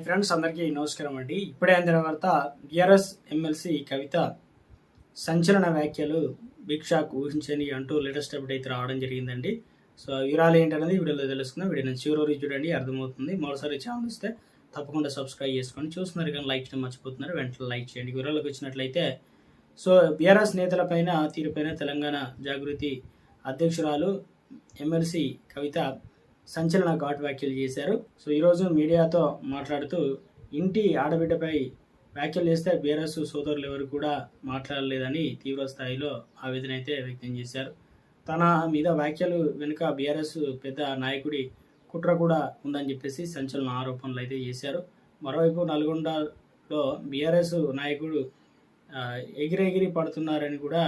Friends, అందరికీ నమస్కారం అండి. ఇప్పుడే అందిన వార్త, బీఆర్ఎస్ ఎమ్మెల్సీ కవిత సంచలన వ్యాఖ్యలు, బిగ్ షాక్ ఊహించని అంటూ లేటెస్ట్ అప్డేట్ అయితే రావడం జరిగిందండి. సో వివరాలు ఏంటనేది వీడియోలో తెలుసుకుందాం. వీడియో నుంచి చివరి వరకు చూడండి, అర్థమవుతుంది. మరోసారి ఛానల్ ఇస్తే తప్పకుండా సబ్స్క్రైబ్ చేసుకోండి. చూస్తున్నారు కానీ లైక్ చేయడం మర్చిపోతున్నారు, వెంటనే లైక్ చేయండి. వివరాలకు వచ్చినట్లయితే, సో బీఆర్ఎస్ నేతలపైన తీరుపైన తెలంగాణ జాగృతి అధ్యక్షురాలు ఎమ్మెల్సీ కవిత సంచలన ఘాటు వ్యాఖ్యలు చేశారు. సో ఈరోజు మీడియాతో మాట్లాడుతూ, ఇంటి ఆడబిడ్డపై వ్యాఖ్యలు చేస్తే బీఆర్ఎస్ సోదరులు ఎవరు కూడా మాట్లాడలేదని తీవ్ర స్థాయిలో ఆవేదన అయితే వ్యక్తం చేశారు. తన మీద వ్యాఖ్యలు వెనుక బీఆర్ఎస్ పెద్ద నాయకుడి కుట్ర కూడా ఉందని చెప్పేసి సంచలన ఆరోపణలు అయితే చేశారు. మరోవైపు నల్గొండలో బీఆర్ఎస్ నాయకుడు ఎగిరెగిరి పడుతున్నారని కూడా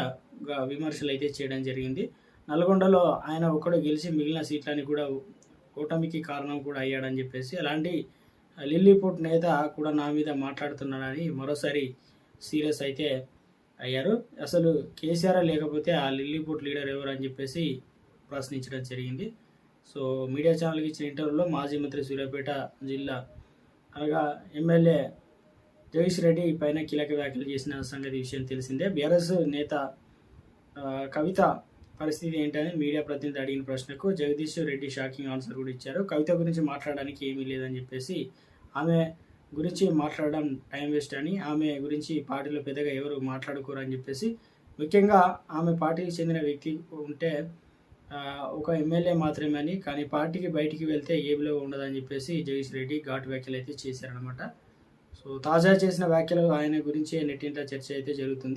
విమర్శలు అయితే చేయడం జరిగింది. నల్గొండలో ఆయన ఒక్కడు గెలిచి మిగిలిన సీట్లని కూడా ఓటమికి కారణం కూడా అయ్యాడని చెప్పేసి, అలాంటి లిల్లీపుట్ నేత కూడా నా మీద మాట్లాడుతున్నాడని మరోసారి సీరియస్ అయితే అయ్యారు. అసలు కేసీఆర్ లేకపోతే ఆ లిల్లీపుట్ లీడర్ ఎవరు అని చెప్పేసి ప్రశ్నించడం జరిగింది. సో మీడియా ఛానల్కి ఇచ్చిన ఇంటర్వ్యూలో మాజీ మంత్రి సూర్యాపేట జిల్లా అనగా ఎమ్మెల్యే జగదీష్ రెడ్డి పైన కీలక వ్యాఖ్యలు చేసిన సంగతి విషయం తెలిసిందే. బీఆర్ఎస్ నేత కవిత పరిస్థితి ఏంటని మీడియా ప్రతినిధి అడిగిన ప్రశ్నకు జగదీష్ రెడ్డి షాకింగ్ ఆన్సర్ కూడా ఇచ్చారు. కవిత గురించి మాట్లాడడానికి ఏమీ లేదని చెప్పేసి, ఆమె గురించి మాట్లాడడం టైం వేస్ట్ అని, ఆమె గురించి పార్టీలో పెద్దగా ఎవరు మాట్లాడుకోరు అని చెప్పేసి, ముఖ్యంగా ఆమె పార్టీకి చెందిన వ్యక్తి ఉంటే ఒక ఎమ్మెల్యే మాత్రమే అని, కానీ పార్టీకి బయటికి వెళ్తే ఏబిలో ఉండదని చెప్పేసి జగదీష్ రెడ్డి ఘాటు వ్యాఖ్యలు అయితే చేశారనమాట. సో తాజా చేసిన వ్యాఖ్యలు ఆయన గురించి నెట్టింట చర్చ అయితే జరుగుతుంది.